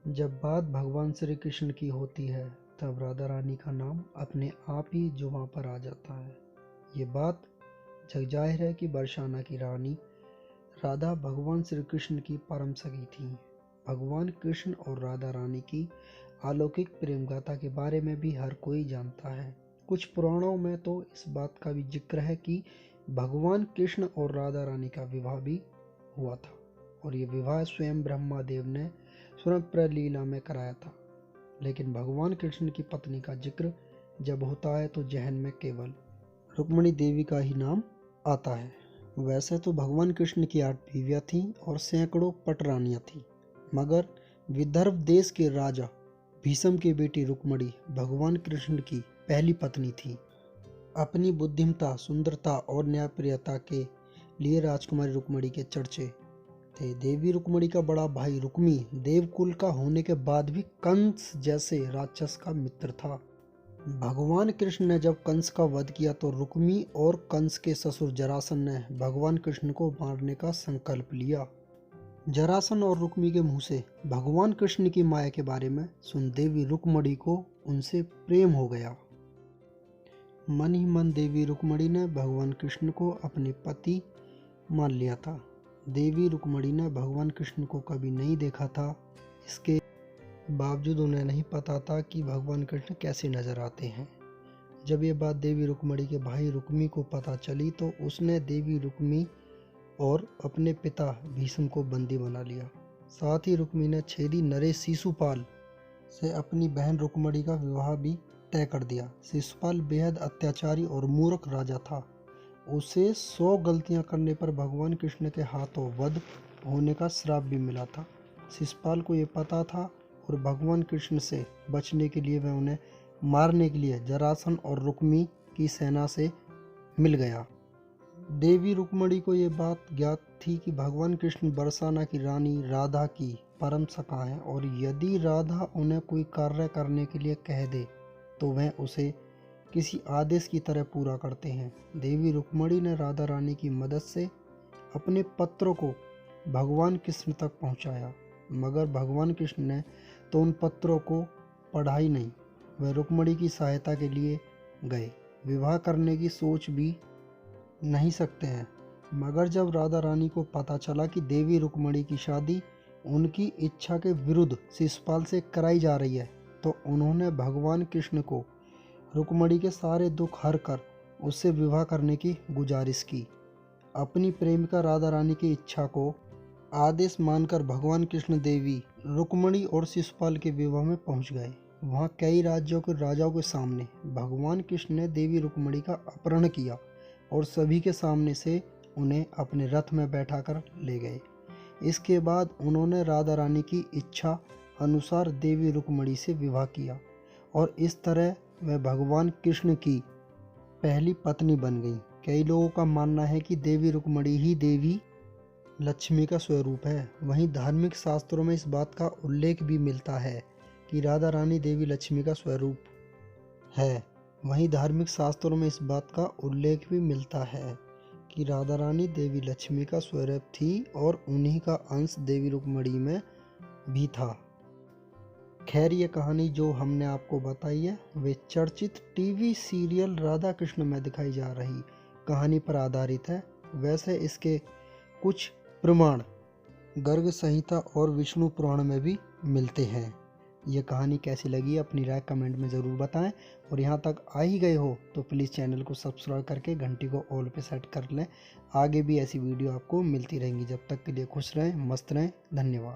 जब बात भगवान श्री कृष्ण की होती है तब राधा रानी का नाम अपने आप ही जुबां पर आ जाता है। ये बात जग जाहिर है कि बरसाना की रानी राधा भगवान श्री कृष्ण की परम सखी थी। भगवान कृष्ण और राधा रानी की अलौकिक प्रेम गाथा के बारे में भी हर कोई जानता है। कुछ पुराणों में तो इस बात का भी जिक्र है कि भगवान कृष्ण और राधा रानी का विवाह भी हुआ था और ये विवाह स्वयं ब्रह्मा देव ने स्वयं लीला में कराया था। लेकिन भगवान कृष्ण की पत्नी का जिक्र जब होता है तो जहन में केवल रुक्मिणी देवी का ही नाम आता है। वैसे तो भगवान कृष्ण की 8 बीवियां थीं और सैकड़ों पटरानियां थीं, मगर विदर्भ देश के राजा भीष्म की बेटी रुक्मिणी भगवान कृष्ण की पहली पत्नी थी। अपनी बुद्धिमता, सुंदरता और न्यायप्रियता के लिए राजकुमारी रुक्मिणी के चर्चे थे। देवी रुक्मिणी का बड़ा भाई रुक्मी देवकुल का होने के बाद भी कंस जैसे राक्षस का मित्र था। भगवान कृष्ण ने जब कंस का वध किया तो रुक्मी और कंस के ससुर जरासन ने भगवान कृष्ण को मारने का संकल्प लिया। जरासन और रुक्मी के मुंह से भगवान कृष्ण की माया के बारे में सुन देवी रुक्मिणी को उनसे प्रेम हो गया। मन ही मन देवी रुक्मिणी ने भगवान कृष्ण को अपने पति मान लिया था। देवी रुक्मिणी ने भगवान कृष्ण को कभी नहीं देखा था, इसके बावजूद उन्हें नहीं पता था कि भगवान कृष्ण कैसे नजर आते हैं। जब ये बात देवी रुक्मिणी के भाई रुक्मी को पता चली तो उसने देवी रुक्मी और अपने पिता भीष्म को बंदी बना लिया। साथ ही रुक्मी ने छेदी नरेश शिशुपाल से अपनी बहन रुक्मिणी का विवाह भी तय कर दिया। शिशुपाल बेहद अत्याचारी और मूर्ख राजा था। उसे 100 गलतियां करने पर भगवान कृष्ण के हाथों वध होने का श्राप भी मिला था। शिशुपाल को ये पता था और भगवान कृष्ण से बचने के लिए वह उन्हें मारने के लिए जरासन और रुक्मी की सेना से मिल गया। देवी रुक्मिणी को ये बात ज्ञात थी कि भगवान कृष्ण बरसाना की रानी राधा की परम सखा हैं और यदि राधा उन्हें कोई कार्य करने के लिए कह दे तो वह उसे किसी आदेश की तरह पूरा करते हैं। देवी रुक्मिणी ने राधा रानी की मदद से अपने पत्रों को भगवान कृष्ण तक पहुंचाया, मगर भगवान कृष्ण ने तो उन पत्रों को पढ़ा ही नहीं। वह रुक्मिणी की सहायता के लिए गए, विवाह करने की सोच भी नहीं सकते हैं। मगर जब राधा रानी को पता चला कि देवी रुक्मिणी की शादी उनकी इच्छा के विरुद्ध शिशुपाल से कराई जा रही है तो उन्होंने भगवान कृष्ण को रुक्मिणी के सारे दुख हर कर उससे विवाह करने की गुजारिश की। अपनी प्रेमिका राधा रानी की इच्छा को आदेश मानकर भगवान कृष्ण देवी रुक्मिणी और शिशुपाल के विवाह में पहुंच गए। वहां कई राज्यों के राजाओं के सामने भगवान कृष्ण ने देवी रुक्मिणी का अपहरण किया और सभी के सामने से उन्हें अपने रथ में बैठाकर ले गए। इसके बाद उन्होंने राधा रानी की इच्छा अनुसार देवी रुक्मिणी से विवाह किया और इस तरह वह भगवान कृष्ण की पहली पत्नी बन गई। कई लोगों का मानना है कि देवी रुक्मिणी ही देवी लक्ष्मी का स्वरूप है। वहीं धार्मिक शास्त्रों में इस बात का उल्लेख भी मिलता है कि राधा रानी देवी लक्ष्मी का स्वरूप है। वहीं धार्मिक शास्त्रों में इस बात का उल्लेख भी मिलता है कि राधा रानी देवी लक्ष्मी का स्वरूप थी और उन्हीं का अंश देवी रुक्मिणी में भी था। खैर, ये कहानी जो हमने आपको बताई है वे चर्चित टीवी सीरियल राधा कृष्ण में दिखाई जा रही कहानी पर आधारित है। वैसे इसके कुछ प्रमाण गर्ग संहिता और विष्णु पुराण में भी मिलते हैं। ये कहानी कैसी लगी अपनी राय कमेंट में ज़रूर बताएं और यहाँ तक आ ही गए हो तो प्लीज़ चैनल को सब्सक्राइब करके घंटी को ऑल पे सेट कर लें। आगे भी ऐसी वीडियो आपको मिलती रहेंगी। जब तक के लिए खुश रहें, मस्त रहें। धन्यवाद।